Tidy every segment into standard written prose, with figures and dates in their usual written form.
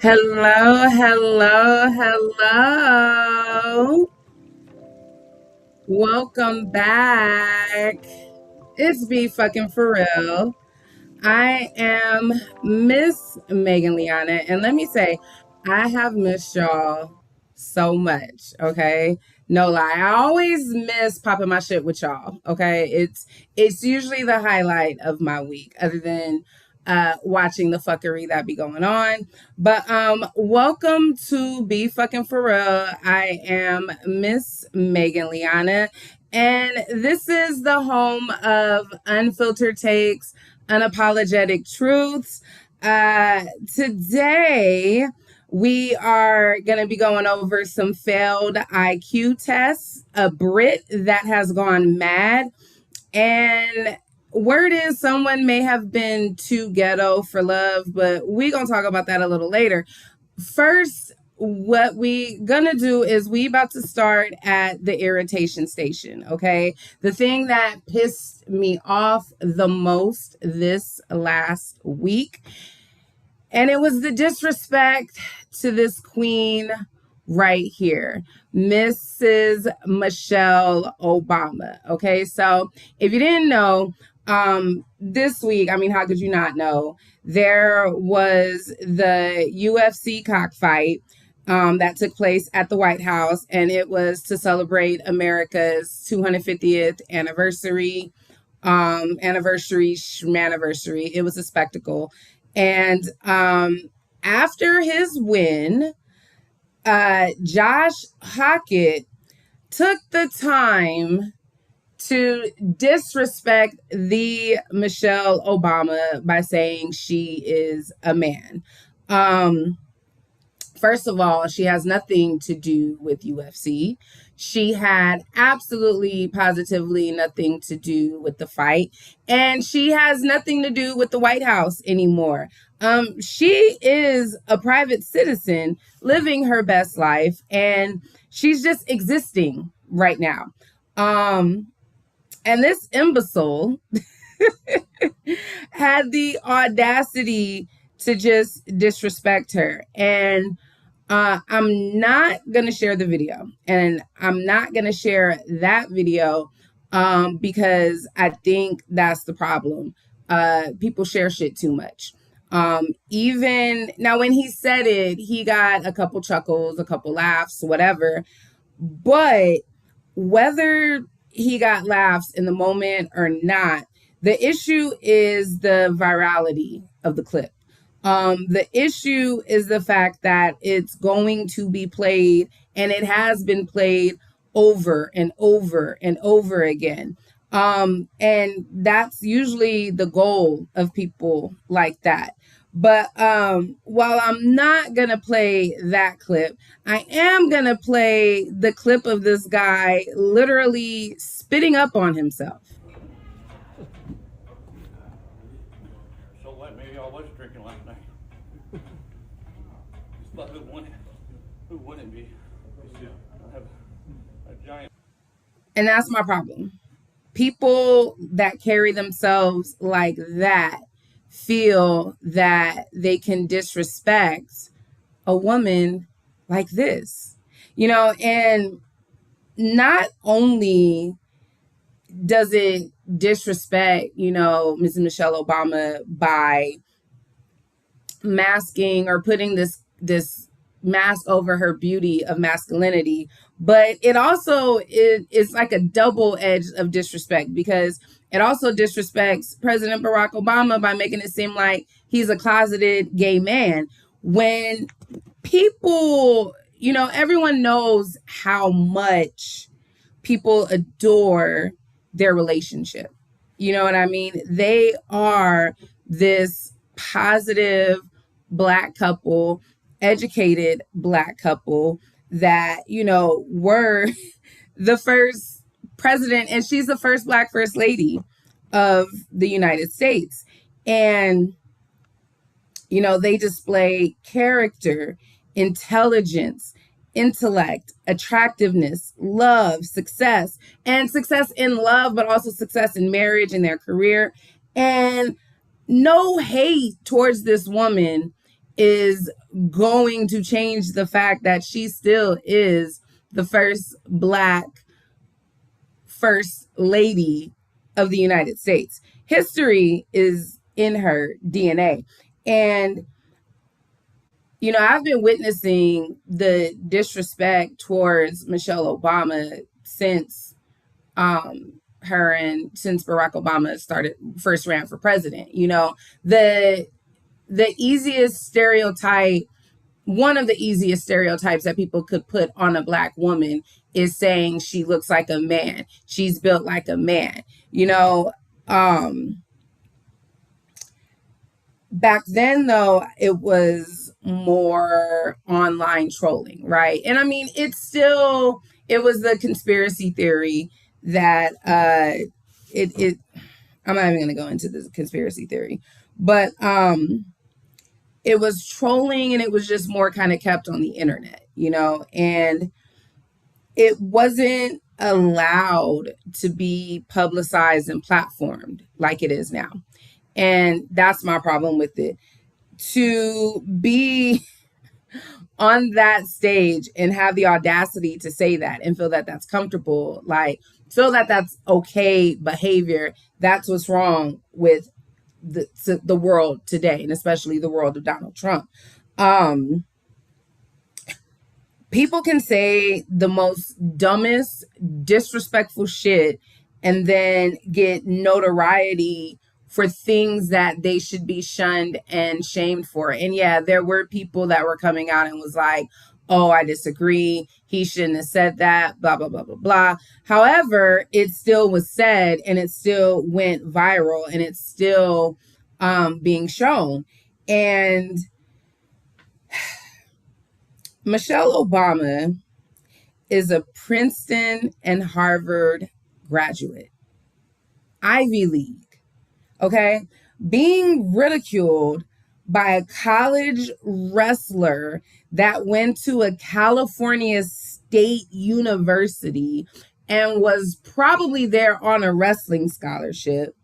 Hello, hello, hello. Welcome back. It's be fucking for real. I am Miss Megan Liana, and let me say, I have missed y'all so much. Okay, no lie, I always miss popping my shit with y'all. Okay, it's usually the highlight of my week, other than watching the fuckery that be going on. But welcome to Be Fucking For Real. I am Miss Megan Liana, and this is the home of Unfiltered Takes, unapologetic truths. Today, we are going to be going over some failed IQ tests, a Brit that has gone mad, and word is someone may have been too ghetto for love, but we going to talk about that a little later. First, what we gonna do is we about to start at the irritation station. Okay, the thing that pissed me off the most this last week, and it was the disrespect to this queen right here, Mrs. Michelle Obama. Okay, so if you didn't know, this week, I mean, how could you not know? There was the UFC cockfight that took place at the White House, and it was to celebrate America's 250th anniversary. It was a spectacle. And after his win, Josh Hokit took the time to disrespect the Michelle Obama by saying she is a man. Um, First of all, she has nothing to do with UFC. She had absolutely, positively nothing to do with the fight. And she has nothing to do with the White House anymore. She is a private citizen living her best life, and she's just existing right now. Um, and this imbecile had the audacity to just disrespect her. And I'm not going to share the video. And I'm not going to share that video because I think that's the problem. People share shit too much. Even now, when he said it, he got a couple chuckles, a couple laughs, whatever. But whether he got laughs in the moment or not, the issue is the virality of the clip. The issue is the fact that it's going to be played, and it has been played over and over and over again. And that's usually the goal of people like that. But while I'm not going to play that clip, I am going to play the clip of this guy literally spitting up on himself. So what? Maybe I was drinking last night. But who wouldn't? Who wouldn't be? I have a giant. And that's my problem. People that carry themselves like that feel that they can disrespect a woman like this, and not only does it disrespect, Mrs. Michelle Obama by masking or putting this mask over her beauty of masculinity, but it also is like a double edge of disrespect, because it also disrespects President Barack Obama by making it seem like he's a closeted gay man, when people, everyone knows how much people adore their relationship. You know what I mean? They are this positive Black couple, educated Black couple that, were the first president, and she's the first Black first lady of the United States. And, they display character, intelligence, intellect, attractiveness, love, success, and success in love, but also success in marriage and their career. And no hate towards this woman is going to change the fact that she still is the first Black first lady of the United States. History is in her DNA. And, you know, I've been witnessing the disrespect towards Michelle Obama since since Barack Obama first ran for president. You know, the easiest stereotype, one of the easiest stereotypes that people could put on a Black woman is saying she looks like a man. She's built like a man. You know, back then, though, it was more online trolling, right? And I mean, it was the conspiracy theory that I'm not even going to go into this conspiracy theory, but it was trolling, and it was just more kind of kept on the internet, you know, and it wasn't allowed to be publicized and platformed like it is now. And that's my problem with it. To be on that stage and have the audacity to say that and feel that that's comfortable, like feel that that's okay behavior, that's what's wrong with the world today, and especially the world of Donald Trump. People can say the most dumbest, disrespectful shit and then get notoriety for things that they should be shunned and shamed for. And yeah, there were people that were coming out and was like, oh, I disagree. He shouldn't have said that, blah, blah, blah, blah, blah. However, it still was said, and it still went viral, and it's still being shown. And Michelle Obama is a Princeton and Harvard graduate, Ivy League, okay? Being ridiculed by a college wrestler that went to a California state university and was probably there on a wrestling scholarship.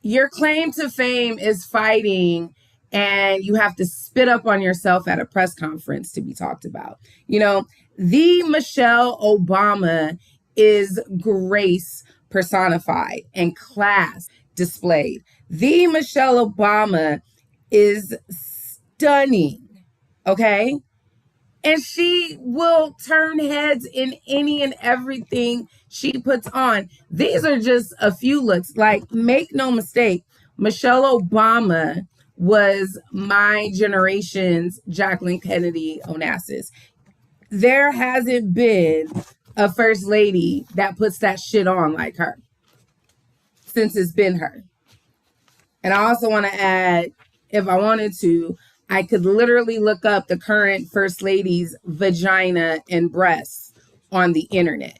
Your claim to fame is fighting, and you have to spit up on yourself at a press conference to be talked about. You know, the Michelle Obama is grace personified and class displayed. The Michelle Obama is stunning, okay? And she will turn heads in any and everything she puts on. These are just a few looks. Like, make no mistake, Michelle Obama was my generation's Jacqueline Kennedy Onassis. There hasn't been a first lady that puts that shit on like her since it's been her. And I also want to add, if I wanted to, I could literally look up the current first lady's vagina and breasts on the internet.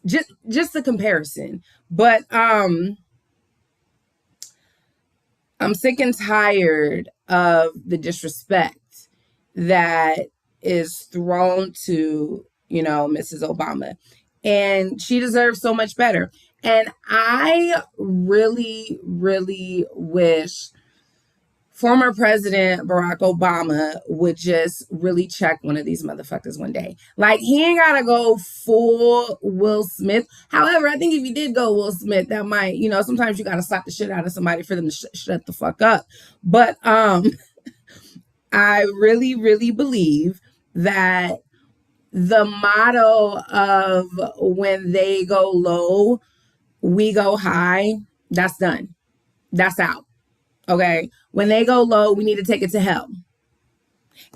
Just a comparison. But I'm sick and tired of the disrespect that is thrown to, you know, Mrs. Obama. And she deserves so much better. And I really, really wish former President Barack Obama would just really check one of these motherfuckers one day. Like, he ain't gotta go full Will Smith. However, I think if he did go Will Smith, that might, you know, sometimes you gotta slap the shit out of somebody for them to shut the fuck up. But I really, really believe that the motto of when they go low, we go high, that's done. That's out. Okay. When they go low, we need to take it to hell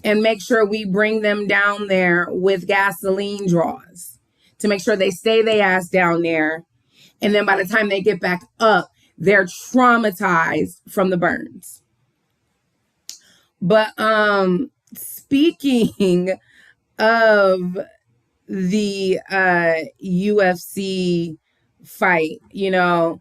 and make sure we bring them down there with gasoline draws to make sure they stay their ass down there. And then by the time they get back up, they're traumatized from the burns. But speaking of the UFC fight, you know,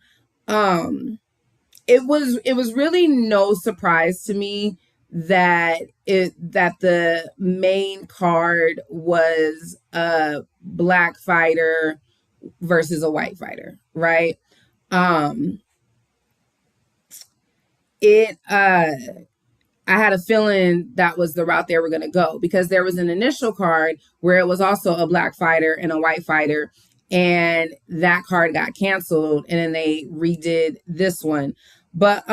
it was really no surprise to me that the main card was a Black fighter versus a white fighter, right? It I had a feeling that was the route they were going to go, because there was an initial card where it was also a black fighter and a white fighter, and that card got canceled, and then they redid this one. But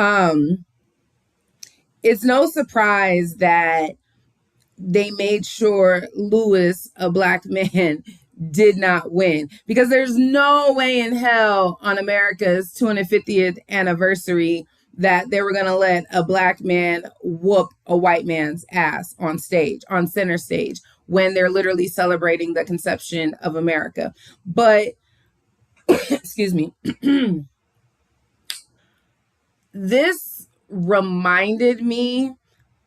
it's no surprise that they made sure Lewis, a black man, did not win, because there's no way in hell on America's 250th anniversary that they were going to let a black man whoop a white man's ass on stage, on center stage, when they're literally celebrating the conception of America. But excuse me, this reminded me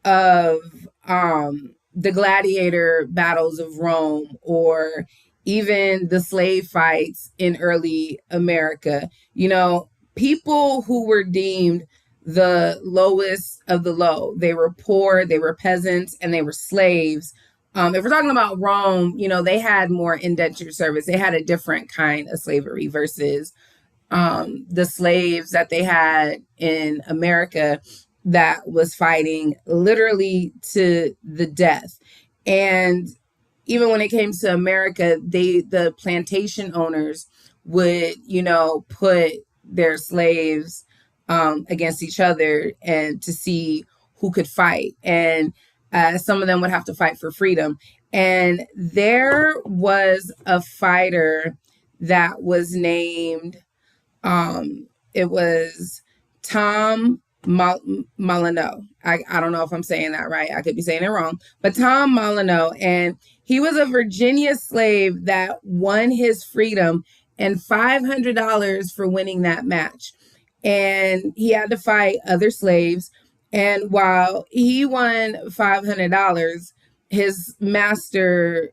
of the gladiator battles of Rome, or even the slave fights in early America. You know, people who were deemed the lowest of the low. They were poor, they were peasants, and they were slaves. If we're talking about Rome, you know, they had more indentured service. They had a different kind of slavery versus the slaves that they had in America that was fighting literally to the death. And even when it came to America, the plantation owners would, you know, put their slaves against each other and to see who could fight. And some of them would have to fight for freedom. And there was a fighter that was named, it was Tom Molyneux. I don't know if I'm saying that right. I could be saying it wrong, but Tom Molyneux. And he was a Virginia slave that won his freedom and $500 for winning that match. And he had to fight other slaves. And while he won $500, his master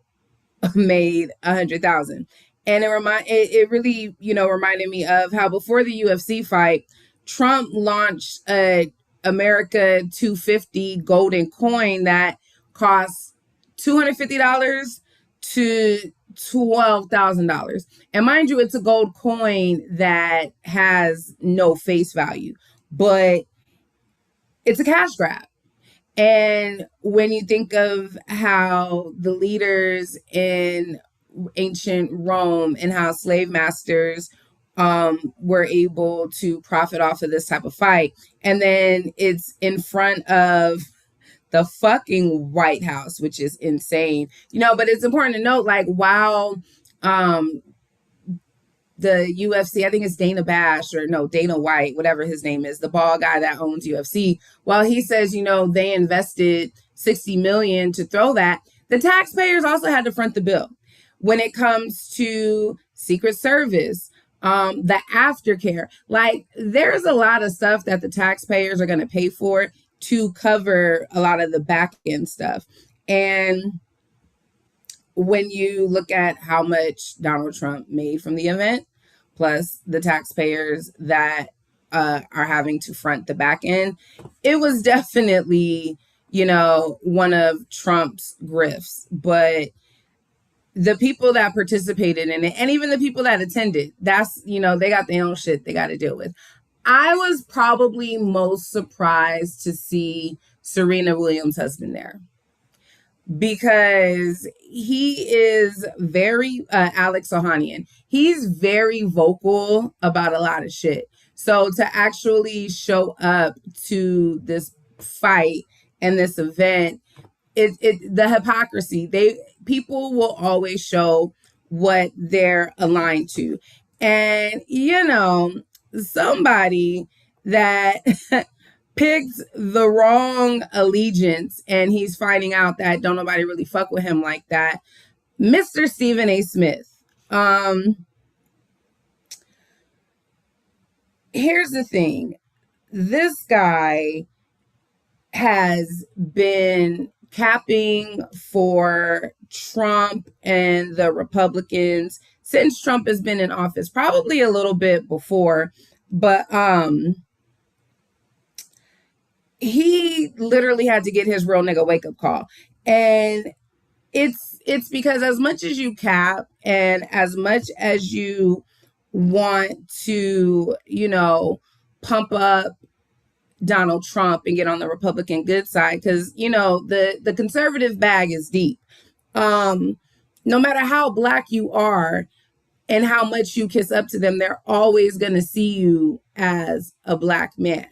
made 100,000. And it really, you know, reminded me of how before the UFC fight, Trump launched a America 250 golden coin that costs $250 to $12,000. And mind you, it's a gold coin that has no face value, but it's a cash grab. And when you think of how the leaders in ancient Rome and how slave masters were able to profit off of this type of fight, and then it's in front of the fucking White House, which is insane, you know. But it's important to note, like, while the UFC, I think it's Dana Bash, or no, Dana White, whatever his name is, the bald guy that owns UFC. While he says, you know, they invested 60 million to throw that, the taxpayers also had to front the bill. When it comes to Secret Service, the aftercare, like, there's a lot of stuff that the taxpayers are going to pay for to cover a lot of the back end stuff. And when you look at how much Donald Trump made from the event, plus the taxpayers that are having to front the back end, it was definitely, you know, one of Trump's grifts. But the people that participated in it, and even the people that attended, that's, you know, they got their own shit they got to deal with. I was probably most surprised to see Serena Williams' husband there, because he is very Alex Ohanian. He's very vocal about a lot of shit. So to actually show up to this fight and this event, the hypocrisy, people will always show what they're aligned to. And, you know, somebody that picked the wrong allegiance, and he's finding out that don't nobody really fuck with him like that, Mr. Stephen A. Smith. Here's the thing. This guy has been capping for Trump and the Republicans since Trump has been in office, probably a little bit before, but he literally had to get his real nigga wake up call. And it's because as much as you cap and as much as you want to, you know, pump up Donald Trump and get on the Republican good side, because the conservative bag is deep. No matter how black you are and how much you kiss up to them, they're always going to see you as a black man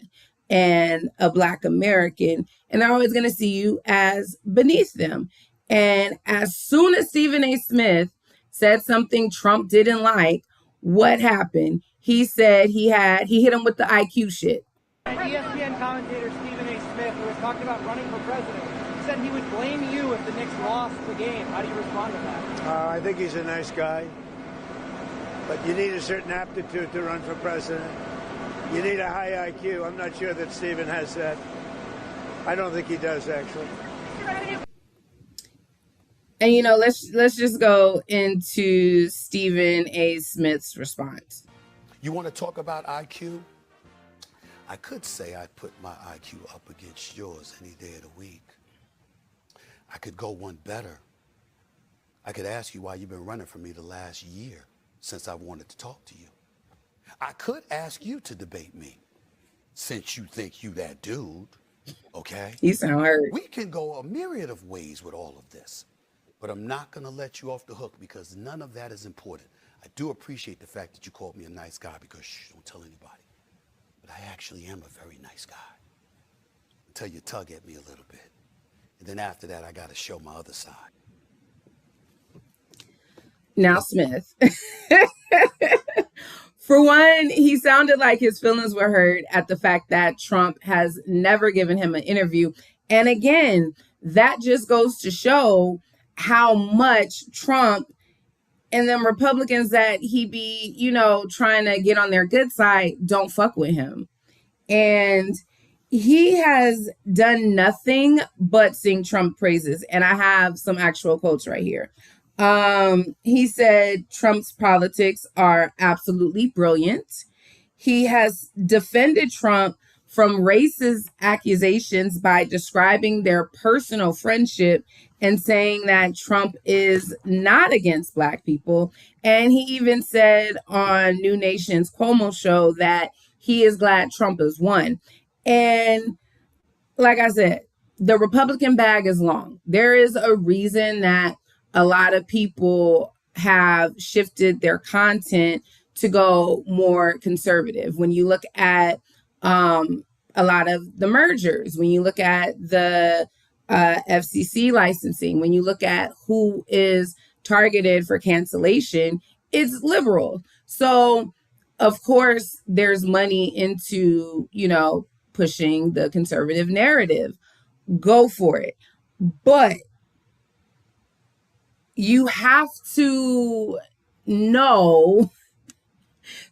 and a black American, and they're always going to see you as beneath them. And as soon as Stephen A. Smith said something Trump didn't like, what happened? He said he hit him with the IQ shit. ESPN commentator Stephen A. Smith, who was talking about running for president, said he would blame you if the Knicks lost the game. How do you respond to that? I think he's a nice guy, but you need a certain aptitude to run for president. You need a high IQ. I'm not sure that Stephen has that. I don't think he does, actually. And let's just go into Stephen A. Smith's response. You want to talk about IQ? I could say I put my IQ up against yours any day of the week. I could go one better. I could ask you why you've been running from me the last year since I wanted to talk to you. I could ask you to debate me, since you think you that dude, okay? You sound hurt. We can go a myriad of ways with all of this, but I'm not gonna let you off the hook because none of that is important. I do appreciate the fact that you called me a nice guy because shh, don't tell anybody. But I actually am a very nice guy. Until you tug at me a little bit. And then after that, I gotta show my other side. Now, Smith. For one, he sounded like his feelings were hurt at the fact that Trump has never given him an interview. And again, that just goes to show how much Trump and them Republicans that he be, trying to get on their good side don't fuck with him. And he has done nothing but sing Trump praises. And I have some actual quotes right here. He said Trump's politics are absolutely brilliant. He has defended Trump from racist accusations by describing their personal friendship and saying that Trump is not against Black people. And he even said on New Nation's Cuomo show that he is glad Trump has won. And like I said, the Republican bag is long. There is a reason that a lot of people have shifted their content to go more conservative. When you look at a lot of the mergers, when you look at the FCC licensing, when you look at who is targeted for cancellation, it's liberal. So, of course, there's money into, pushing the conservative narrative. Go for it. But you have to know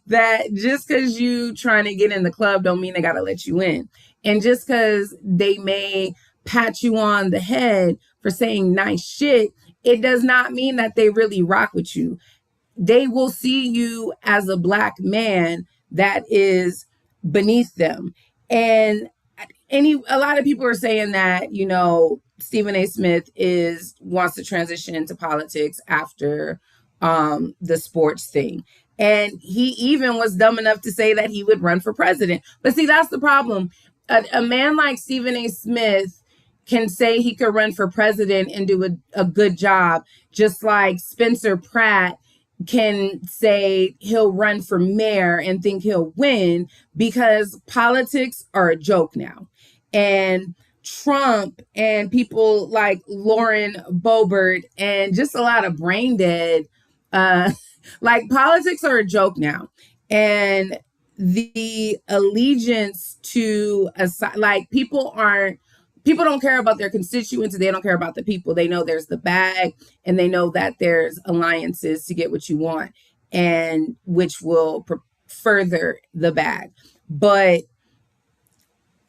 that just because you trying to get in the club don't mean they got to let you in. And just because they may pat you on the head for saying nice shit, it does not mean that they really rock with you. They will see you as a Black man that is beneath them. And a lot of people are saying that, Stephen A. Smith wants to transition into politics after the sports thing. And he even was dumb enough to say that he would run for president. But see, that's the problem. A man like Stephen A. Smith can say he could run for president and do a good job, just like Spencer Pratt can say he'll run for mayor and think he'll win, because politics are a joke now. And Trump and people like Lauren Boebert and just a lot of brain dead, like politics are a joke now. And the allegiance to people don't care about their constituents. They don't care about the people. They know there's the bag, and they know that there's alliances to get what you want, and which will further the bag. But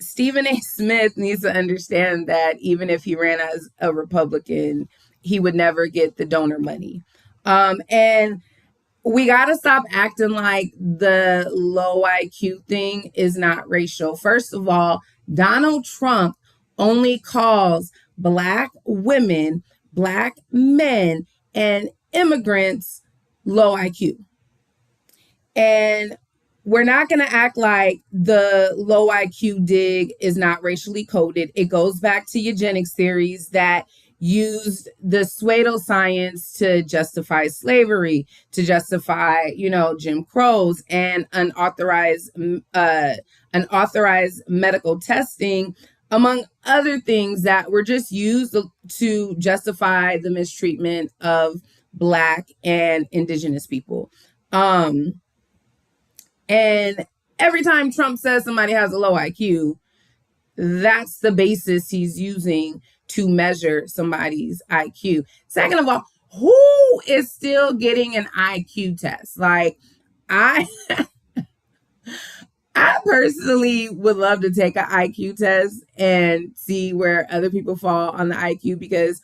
Stephen A. Smith needs to understand that even if he ran as a Republican, he would never get the donor money. And we got to stop acting like the low IQ thing is not racial. First of all, Donald Trump only calls Black women, Black men, and immigrants low IQ. And we're not going to act like the low IQ dig is not racially coded. It goes back to eugenics theories that used the pseudoscience to justify slavery, to justify, Jim Crows and unauthorized medical testing, among other things that were just used to justify the mistreatment of Black and Indigenous people. And every time Trump says somebody has a low IQ, that's the basis he's using to measure somebody's IQ. Second of all, who is still getting an IQ test? Like, I personally would love to take an IQ test and see where other people fall on the IQ, because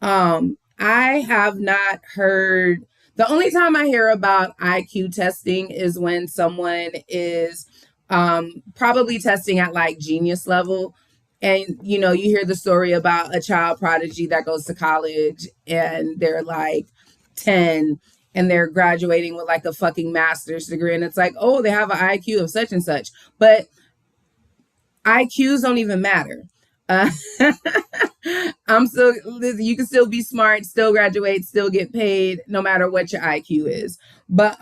I have not heard. The only time I hear about IQ testing is when someone is probably testing at like genius level. And, you hear the story about a child prodigy that goes to college and they're like 10 and they're graduating with like a fucking master's degree. And it's like, oh, they have an IQ of such and such. But IQs don't even matter. You can still be smart, still graduate, still get paid, no matter what your IQ is. But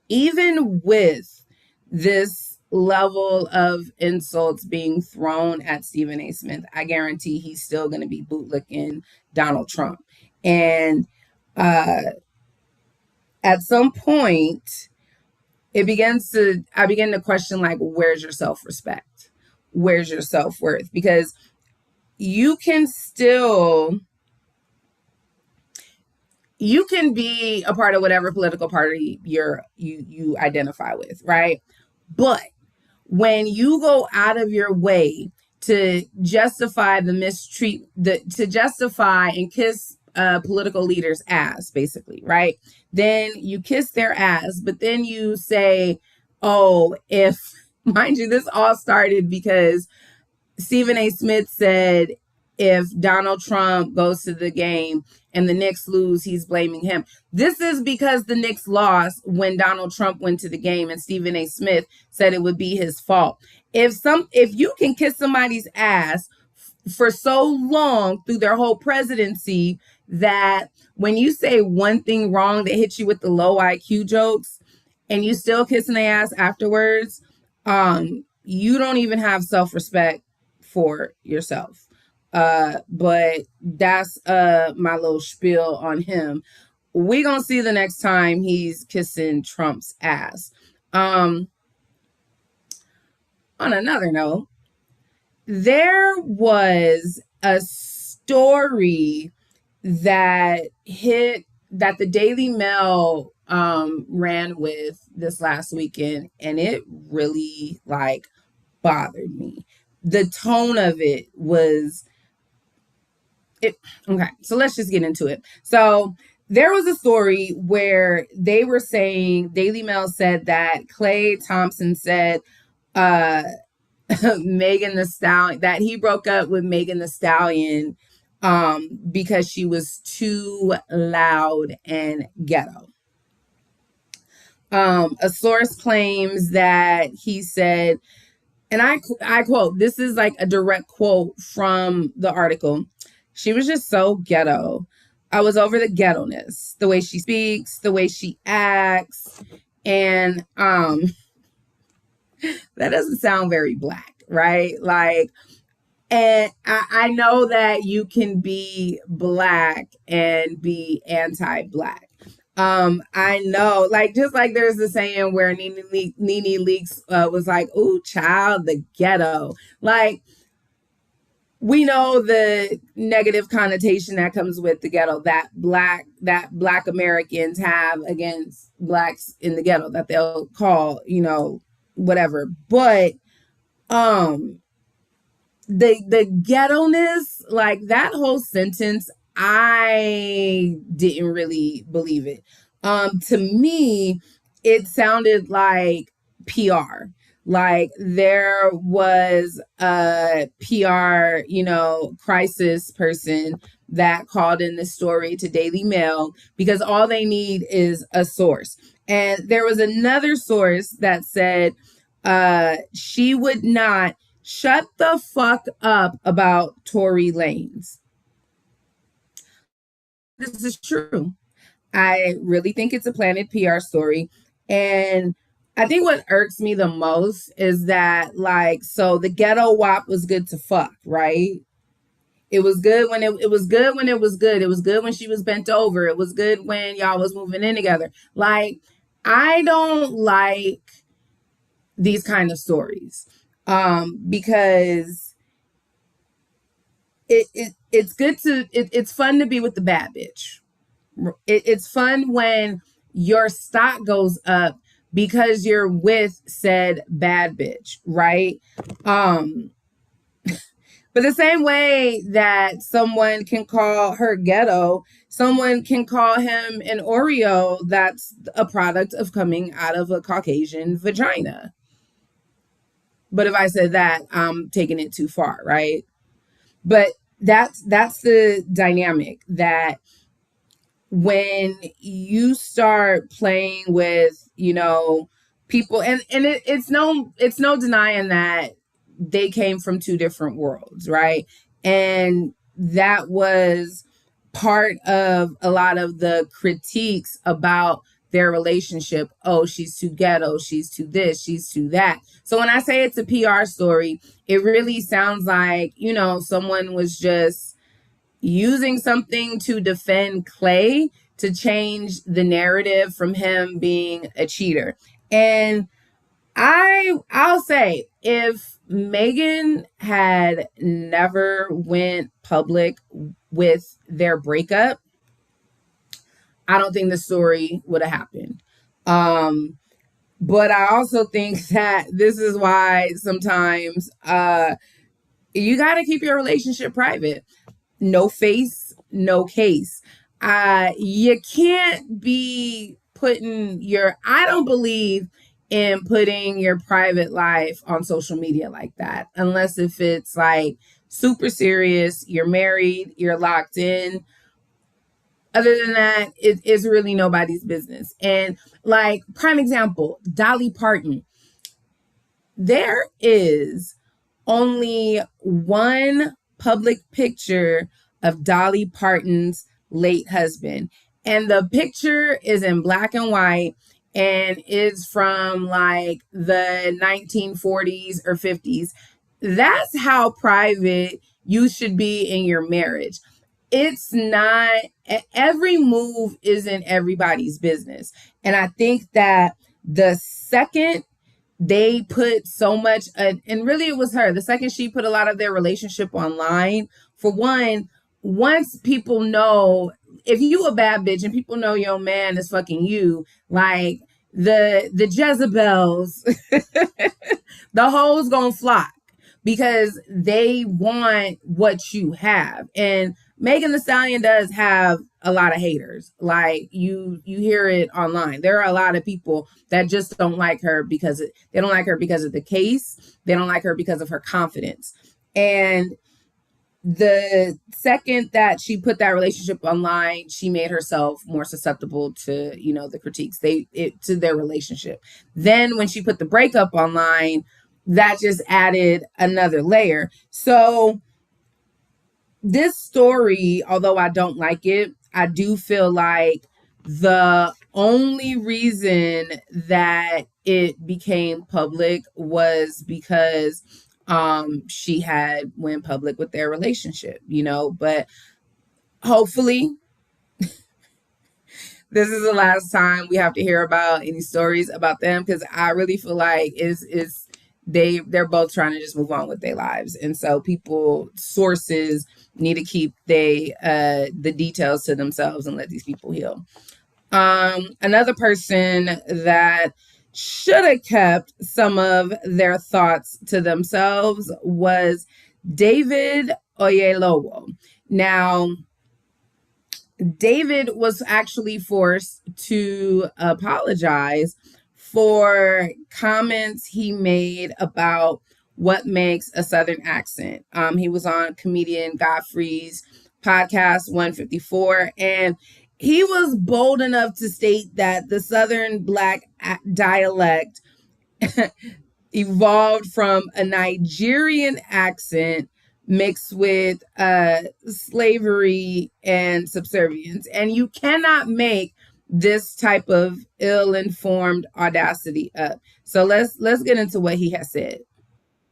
even with this level of insults being thrown at Stephen A. Smith, I guarantee he's still going to be bootlicking Donald Trump. And at some point, I begin to question, like, where's your self-respect? Where's your self-worth? Because you can be a part of whatever political party you identify with, right? But when you go out of your way to justify to justify and kiss political leaders' ass, basically, right? Then you kiss their ass, but then you say, oh, if, mind you, this all started because Stephen A. Smith said if Donald Trump goes to the game and the Knicks lose, he's blaming him. This is because the Knicks lost when Donald Trump went to the game and Stephen A. Smith said it would be his fault. If you can kiss somebody's ass for so long through their whole presidency that when you say one thing wrong that hits you with the low IQ jokes and you still kissing their ass afterwards, you don't even have self-respect for yourself. But that's my little spiel on him. We gonna see the next time he's kissing Trump's ass. On another note, there was a story that the Daily Mail ran with this last weekend, and it really like bothered me. The tone of it was okay, so let's just get into it. So there was a story where they were saying, Daily Mail said that Klay Thompson said Megan Thee Stallion, that he broke up with Megan Thee Stallion because she was too loud and ghetto. A source claims that he said, and I quote, this is like a direct quote from the article, "She was just so ghetto. I was over the ghetto-ness, the way she speaks, the way she acts." And that doesn't sound very Black, right? Like, and I know that you can be Black and be anti-Black. I know, like, just like there's the saying where Nene Leakes was like, "Ooh, child, the ghetto." Like, we know the negative connotation that comes with the ghetto that Black Americans have against Blacks in the ghetto, that they'll call, whatever. But the ghetto-ness, like that whole sentence, I didn't really believe it. To me, it sounded like PR. Like there was a PR, crisis person that called in the story to Daily Mail because all they need is a source. And there was another source that said she would not shut the fuck up about Tory Lanez. This is true. I really think it's a planted PR story. And I think what irks me the most is that, like, so the ghetto WAP was good to fuck, right? It was good when it was good when it was good. It was good when she was bent over. It was good when y'all was moving in together. Like, I don't like these kind of stories because it's good to it's fun to be with the bad bitch. It's fun when your stock goes up because you're with said bad bitch, right? But the same way that someone can call her ghetto, someone can call him an Oreo that's a product of coming out of a Caucasian vagina. But if I said that, I'm taking it too far, right? But that's the dynamic, that when you start playing with, people, and it's no denying that they came from two different worlds, right? And that was part of a lot of the critiques about their relationship. Oh, she's too ghetto, she's too this, she's too that. So when I say it's a PR story, it really sounds like, someone was just using something to defend Clay to change the narrative from him being a cheater. And I'll say, if Megan had never went public with their breakup, I don't think the story would have happened. But I also think that this is why sometimes you got to keep your relationship private. No face, no case. You can't be I don't believe in putting your private life on social media like that, unless if it's like super serious, you're married, you're locked in. Other than that, it's really nobody's business. And like, prime example, Dolly Parton. There is only one public picture of Dolly Parton's late husband. And the picture is in black and white and is from like the 1940s or 50s. That's how private you should be in your marriage. It's not, every move isn't everybody's business. And I think that the second they put so much, and really it was her, the second she put a lot of their relationship online, for one, once people know, if you a bad bitch and people know your man is fucking you, like the Jezebels, the hoes gonna flock because they want what you have. And Megan Thee Stallion does have a lot of haters. Like you hear it online. There are a lot of people that just don't like her because they don't like her because of the case. They don't like her because of her confidence. And the second that she put that relationship online, she made herself more susceptible to, the critiques to their relationship. Then when she put the breakup online, that just added another layer. So this story, although I don't like it, I do feel like the only reason that it became public was because she had went public with their relationship, but hopefully this is the last time we have to hear about any stories about them, because I really feel like they're both trying to just move on with their lives. And so sources need to keep the details to themselves and let these people heal. Another person that should have kept some of their thoughts to themselves was David Oyelowo. Now, David was actually forced to apologize for comments he made about what makes a Southern accent. He was on comedian Godfrey's podcast 154, and he was bold enough to state that the Southern Black dialect evolved from a Nigerian accent mixed with slavery and subservience. And you cannot make this type of ill-informed audacity up. So let's get into what he has said.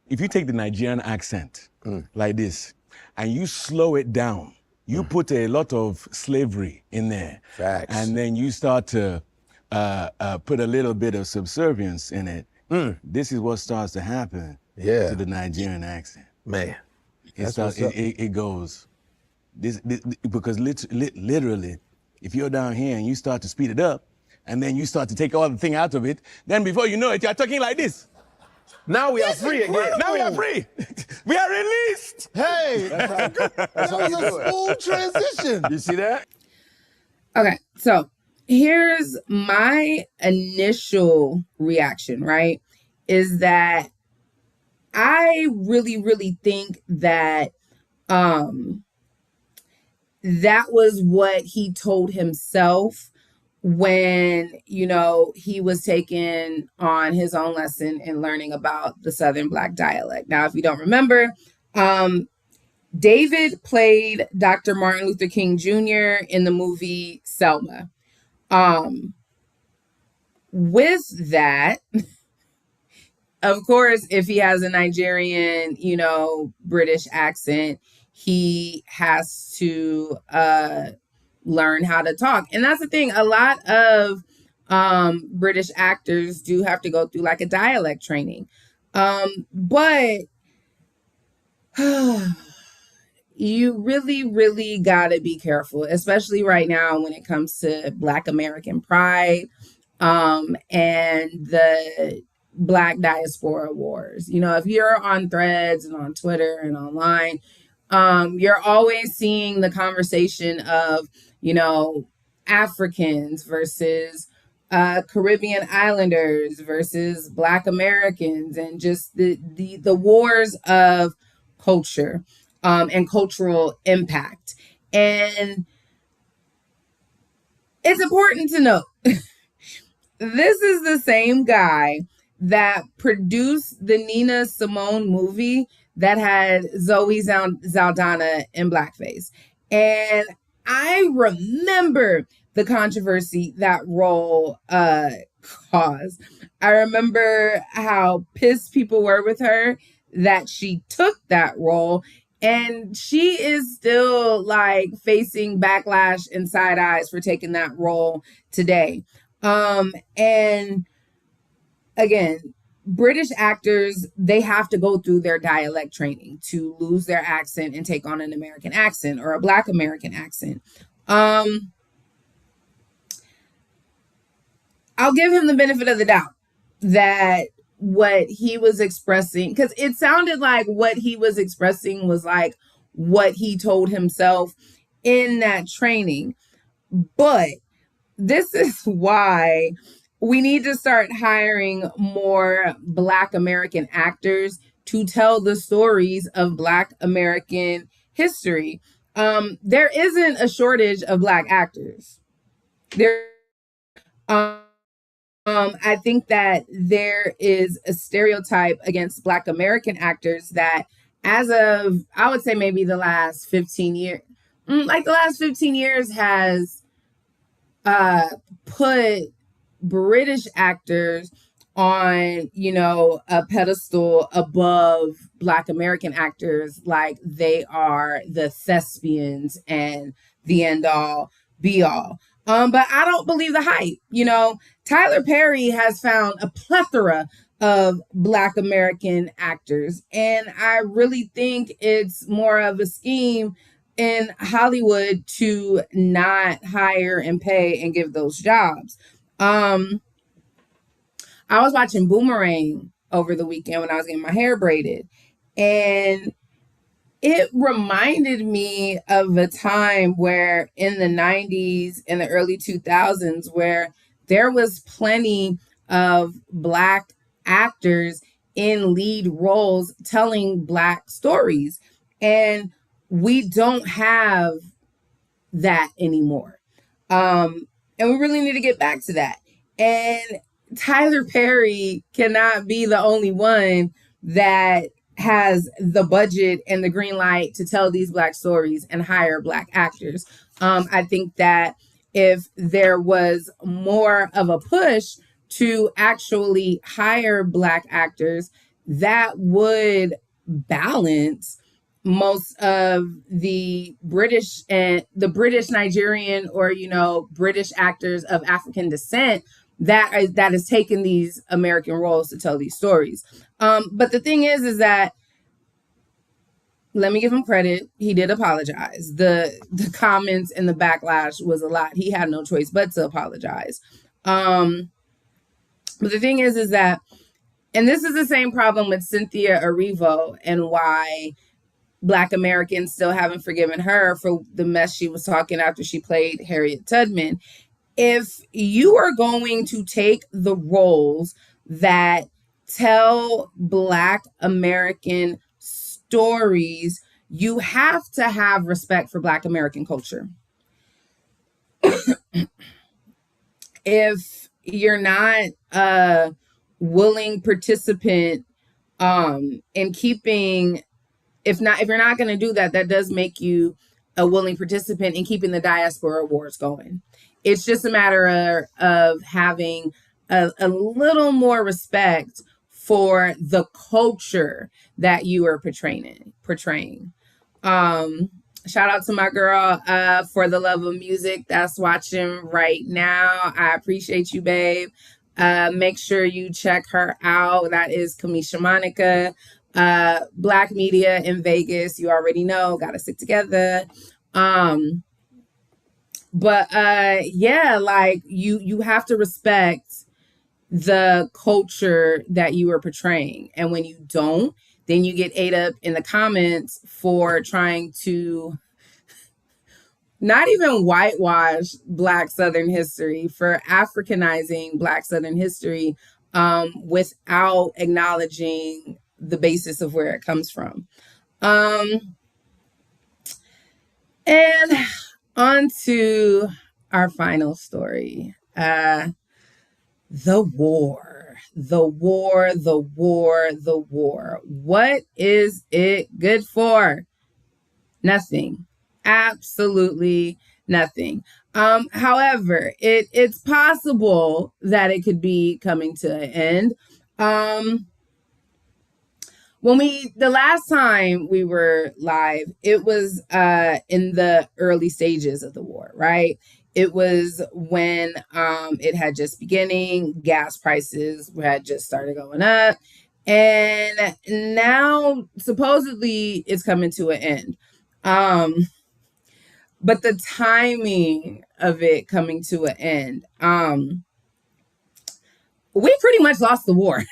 If you take the Nigerian accent like this and you slow it down, you put a lot of slavery in there. Facts. And then you start to put a little bit of subservience in it. This is what starts to happen to the Nigerian accent. Man, it goes, because literally, if you're down here and you start to speed it up, and then you start to take all the thing out of it, then before you know it, you're talking like this. now we are free again. Now we are free. We are released. Hey, that was a smooth transition. You see that? Okay, so here's my initial reaction, right? Is that I really think that that was what he told himself when, you know, he was taking on his own lesson in learning about the Southern Black dialect. Now, if you don't remember, David played Dr. Martin Luther King Jr. in the movie Selma. With that, of course, if he has a Nigerian, you know, British accent, he has to learn how to talk. And that's the thing. A lot of British actors do have to go through like a dialect training. But you really got to be careful, especially right now when it comes to Black American pride and the Black diaspora wars. You know, if you're on Threads and on Twitter and online, you're always seeing the conversation of, you know, Africans versus Caribbean Islanders versus Black Americans, and just the wars of culture and cultural impact. And it's important to note, this is the same guy that produced the Nina Simone movie that had Zoe Saldana in blackface. And I remember the controversy that role caused. I remember how pissed people were with her that she took that role, and she is still like facing backlash and side eyes for taking that role today. And again, British actors, they have to go through their dialect training to lose their accent and take on an American accent or a Black American accent. I'll give him the benefit of the doubt that what he was expressing, because it sounded like what he was expressing was like what he told himself in that training. But this is why we need to start hiring more Black American actors to tell the stories of Black American history. There isn't a shortage of Black actors. I think that there is a stereotype against Black American actors that, as of, I would say maybe the last 15 years, has put British actors on, you know, a pedestal above Black American actors, like they are the thespians and the end all be all. But I don't believe the hype. You know, Tyler Perry has found a plethora of Black American actors, and I really think it's more of a scheme in Hollywood to not hire and pay and give those jobs. I was watching Boomerang over the weekend when I was getting my hair braided, and it reminded me of a time where in the 90s and the early 2000s where there was plenty of Black actors in lead roles telling Black stories. And we don't have that anymore. And we really need to get back to that. And Tyler Perry cannot be the only one that has the budget and the green light to tell these Black stories and hire Black actors. I think that if there was more of a push to actually hire Black actors, that would balance most of the British and the British Nigerian or, British actors of African descent that is taking these American roles to tell these stories. But the thing is that, let me give him credit. He did apologize. The comments and the backlash was a lot. He had no choice but to apologize. But the thing is that, and this is the same problem with Cynthia Erivo and why Black Americans still haven't forgiven her for the mess she was talking after she played Harriet Tubman. If you are going to take the roles that tell Black American stories, you have to have respect for Black American culture. If you're not a willing participant in keeping, if you're not going to do that, that does make you a willing participant in keeping the diaspora wars going. It's just a matter of having a little more respect for the culture that you are portraying. Shout out to my girl For the Love of Music that's watching right now. I appreciate you, babe. Make sure you check her out. That is Kamisha Monica. Black media in Vegas, you already know, gotta stick together. But yeah, like you have to respect the culture that you are portraying. And when you don't, then you get ate up in the comments for trying to not even whitewash Black Southern history, for Africanizing Black Southern history without acknowledging the basis of where it comes from. And on to our final story. The war. What is it good for? Nothing. Absolutely nothing. However, it's possible that it could be coming to an end. The last time we were live, it was in the early stages of the war, right? It was when it had just beginning, gas prices had just started going up, and now supposedly it's coming to an end. But the timing of it coming to an end, we pretty much lost the war.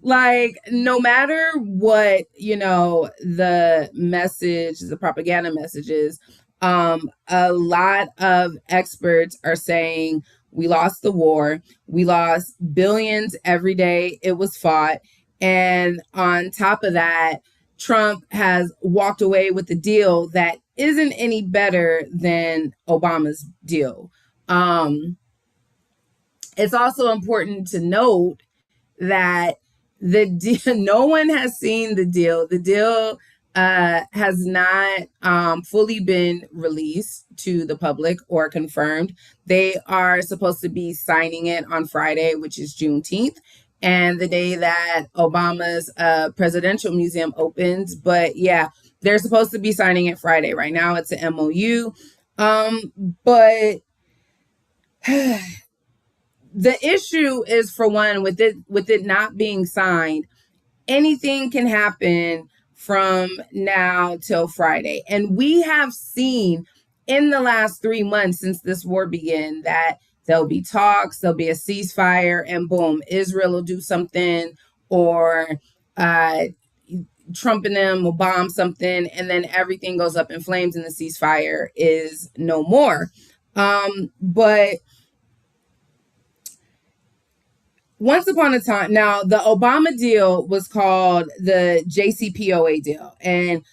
Like, no matter what, the message, the propaganda messages, a lot of experts are saying we lost the war. We lost billions every day it was fought. And on top of that, Trump has walked away with a deal that isn't any better than Obama's deal. It's also important to note that no one has seen the deal. The deal has not fully been released to the public or confirmed. They are supposed to be signing it on Friday, which is Juneteenth, and the day that Obama's presidential museum opens. But yeah, they're supposed to be signing it Friday. Right now, it's an MOU. But the issue is, for one, with it not being signed, anything can happen from now till Friday. And we have seen in the last 3 months since this war began that there'll be talks, there'll be a ceasefire, and boom, Israel will do something, or Trump and them will bomb something, and then everything goes up in flames and the ceasefire is no more. But once upon a time, now the Obama deal was called the JCPOA deal. And,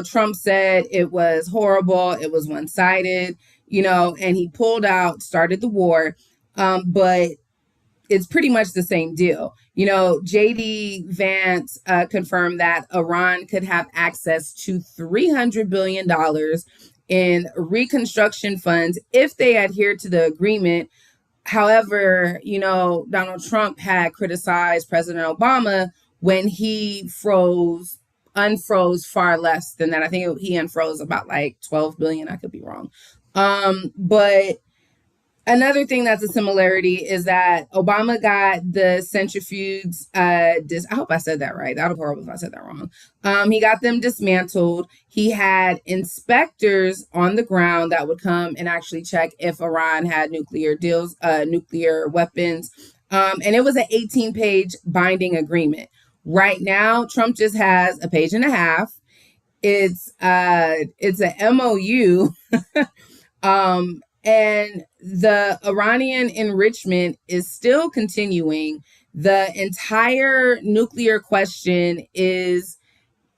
Trump said it was horrible. It was one-sided. and he pulled out, started the war. But it's pretty much the same deal. JD Vance confirmed that Iran could have access to $300 billion in reconstruction funds if they adhere to the agreement. However, Donald Trump had criticized President Obama when he unfroze far less than that. I think he unfroze about like 12 billion. I could be wrong. But another thing that's a similarity is that Obama got the centrifuges. I hope I said that right. That would be horrible if I said that wrong. He got them dismantled. He had inspectors on the ground that would come and actually check if Iran had nuclear weapons. And it was an 18-page binding agreement. Right now, Trump just has a page and a half. It's a MOU. And the Iranian enrichment is still continuing. The entire nuclear question is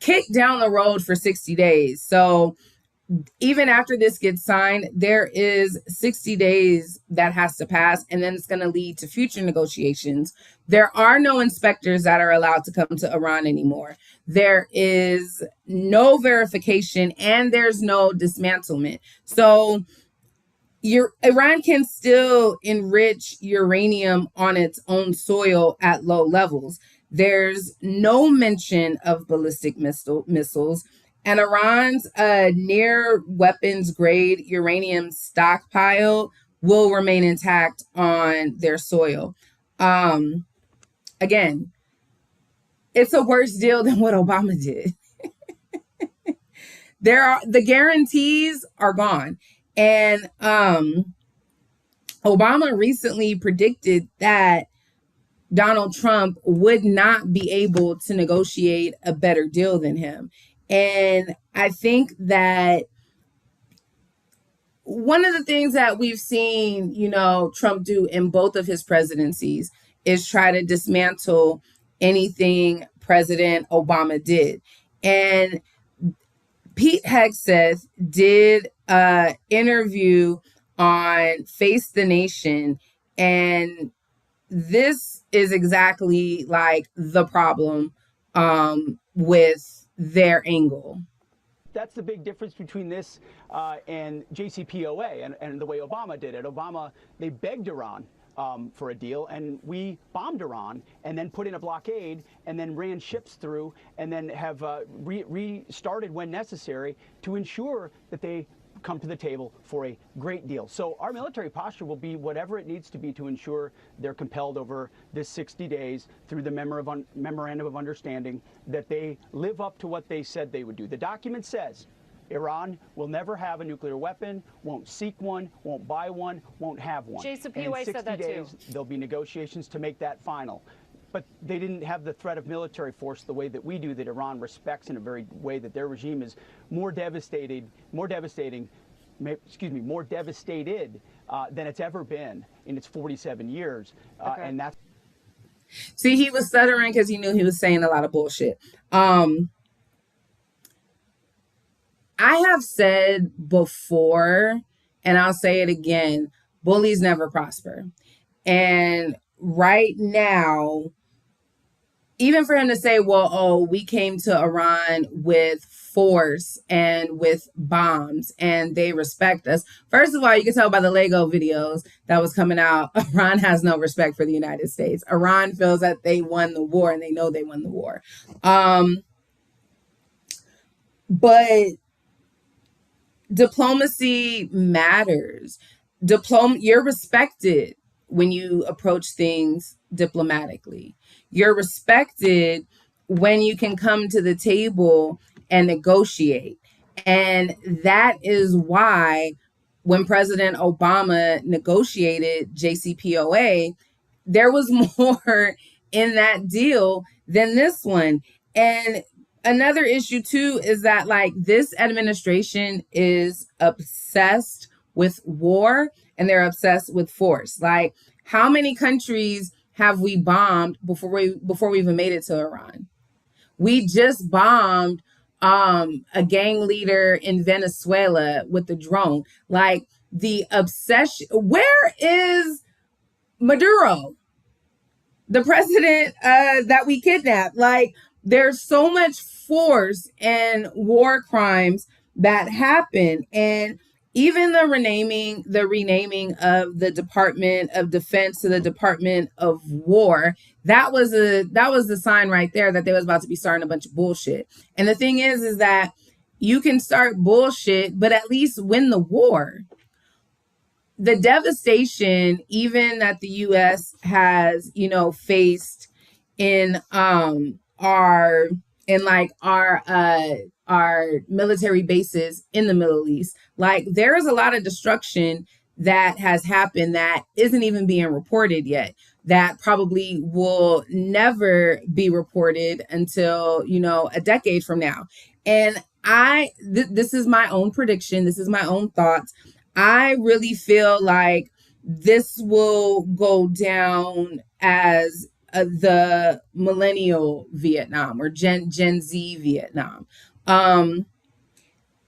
kicked down the road for 60 days. So even after this gets signed, there is 60 days that has to pass, and then it's going to lead to future negotiations. There are no inspectors that are allowed to come to Iran anymore. There is no verification, and there's no dismantlement. So Iran can still enrich uranium on its own soil at low levels. There's no mention of ballistic missiles, and Iran's near weapons grade uranium stockpile will remain intact on their soil. Again, it's a worse deal than what Obama did. The guarantees are gone. And Obama recently predicted that Donald Trump would not be able to negotiate a better deal than him. And I think that one of the things that we've seen, Trump do in both of his presidencies is try to dismantle anything President Obama did. And Pete Hegseth did an interview on Face the Nation, and this is exactly like the problem with their angle. That's the big difference between this and JCPOA and the way Obama did it. Obama, they begged Iran for a deal, and we bombed Iran and then put in a blockade and then ran ships through and then have restarted when necessary to ensure that they come to the table for a great deal. So our military posture will be whatever it needs to be to ensure they're compelled over this 60 days through the memorandum of understanding that they live up to what they said they would do. The document says Iran will never have a nuclear weapon, won't seek one, won't buy one, won't have one. JCPOA said that too. There'll be negotiations to make that final. But they didn't have the threat of military force the way that we do, that Iran respects in a very way that their regime is more devastated than it's ever been in its 47 years. Okay. And that's. See, he was stuttering because he knew he was saying a lot of bullshit. I have said before, and I'll say it again, bullies never prosper. And right now, even for him to say, well, we came to Iran with force and with bombs and they respect us. First of all, you can tell by the Lego videos that was coming out, Iran has no respect for the United States. Iran feels that they won the war and they know they won the war. But diplomacy matters. You're respected when you approach things diplomatically. You're respected when you can come to the table and negotiate. And that is why when President Obama negotiated JCPOA, there was more in that deal than this one. And another issue too is that this administration is obsessed with war and they're obsessed with force. How many countries have we bombed before we even made it to Iran? We just bombed a gang leader in Venezuela with the drone. the obsession. Where is Maduro, the president that we kidnapped? Like, there's so much force and war crimes that happen, and even the renaming of the Department of Defense to the Department of War, that was the sign right there that they was about to be starting a bunch of bullshit. And the thing is that you can start bullshit, but at least win the war. The devastation even that the US has, faced in our military bases in the Middle East, like, there is a lot of destruction that has happened that isn't even being reported yet, that probably will never be reported until, a decade from now. And this is my own prediction, this is my own thoughts. I really feel like this will go down as the millennial Vietnam, or Gen Z Vietnam.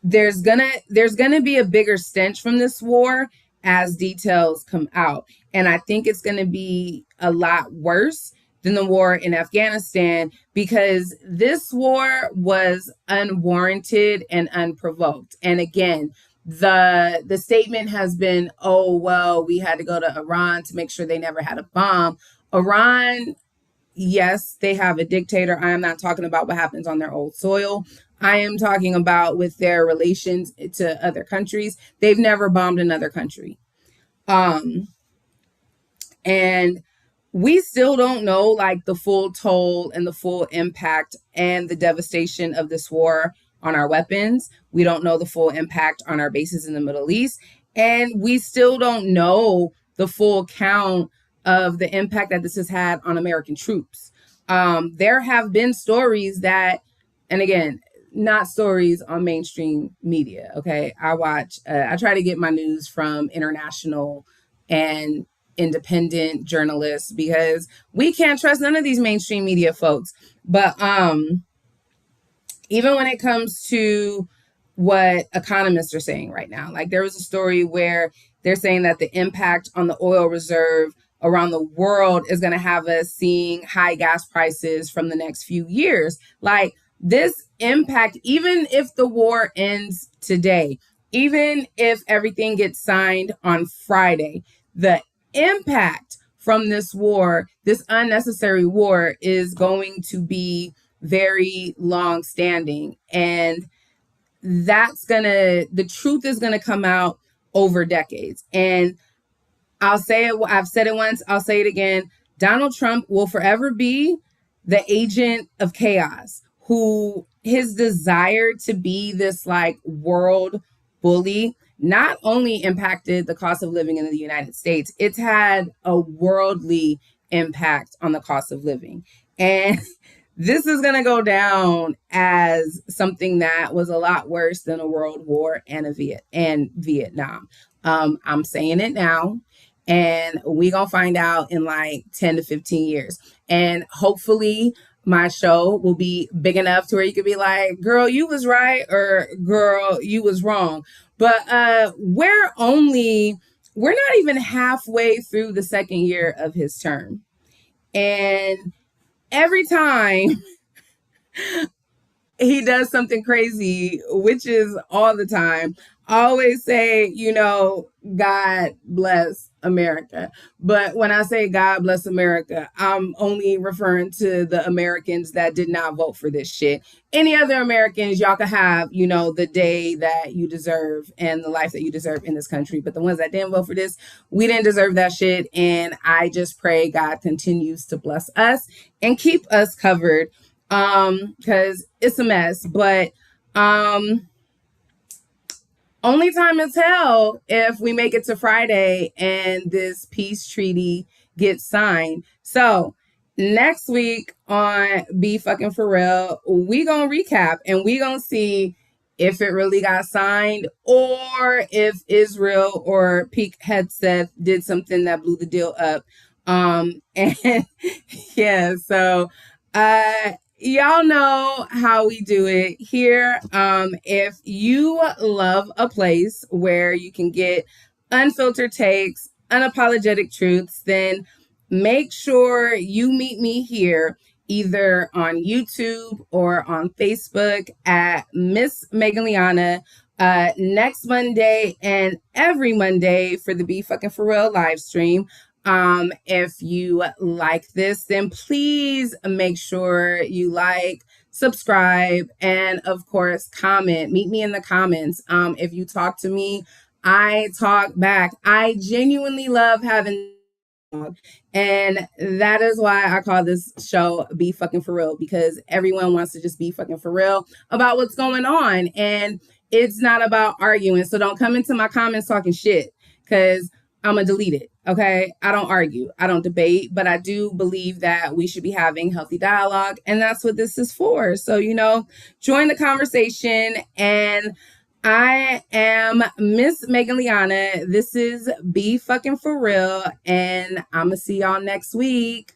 There's gonna be a bigger stench from this war as details come out, and I think it's gonna be a lot worse than the war in Afghanistan, because this war was unwarranted and unprovoked. And again, the statement has been, oh, well, we had to go to Iran to make sure they never had a bomb. Iran, yes, they have a dictator. I am not talking about what happens on their old soil. I am talking about with their relations to other countries. They've never bombed another country. And we still don't know, like, the full toll and the full impact and the devastation of this war on our weapons. We don't know the full impact on our bases in the Middle East. And we still don't know the full count of the impact that this has had on American troops. There have been stories that, and again, not stories on mainstream media, okay? I try to get my news from international and independent journalists, because we can't trust none of these mainstream media folks. But even when it comes to what economists are saying right now, like, there was a story where they're saying that the impact on the oil reserve around the world is going to have us seeing high gas prices from the next few years. Like, this impact, even if the war ends today, even if everything gets signed on Friday, the impact from this war, this unnecessary war, is going to be very long standing. And the truth is gonna come out over decades. And I'll say it, I've said it once, I'll say it again. Donald Trump will forever be the agent of chaos, who his desire to be this, like, world bully not only impacted the cost of living in the United States, it's had a worldly impact on the cost of living. And this is going to go down as something that was a lot worse than a world war and Vietnam. I'm saying it now, and we gonna find out in like 10 to 15 years. And hopefully my show will be big enough to where you could be like, girl, you was right, or girl, you was wrong. But we're not even halfway through the second year of his term. And every time he does something crazy, which is all the time, I always say, God bless America. But when I say God bless America, I'm only referring to the Americans that did not vote for this shit. Any other Americans, y'all can have, the day that you deserve and the life that you deserve in this country. But the ones that didn't vote for this, we didn't deserve that shit. And I just pray God continues to bless us and keep us covered, because it's a mess. But only time will tell if we make it to Friday and this peace treaty gets signed. So next week on Be Fucking For Real, we gonna recap and we gonna see if it really got signed, or if Israel or Peak Hegseth did something that blew the deal up. And yeah, so y'all know how we do it here. If you love a place where you can get unfiltered takes, unapologetic truths, then make sure you meet me here either on YouTube or on Facebook at Miss Megan Liana next Monday and every Monday for the Be Fucking For Real live stream. If you like this, then please make sure you like, subscribe, and of course, comment. Meet me in the comments. If you talk to me, I talk back. I genuinely love having, and that is why I call this show Be Fucking For Real, because everyone wants to just be fucking for real about what's going on. And it's not about arguing. So don't come into my comments talking shit, because I'm going to delete it. Okay. I don't argue. I don't debate, but I do believe that we should be having healthy dialogue. And that's what this is for. So, join the conversation. And I am Miss Megan Liana. This is Be Fucking For Real. And I'm going to see y'all next week.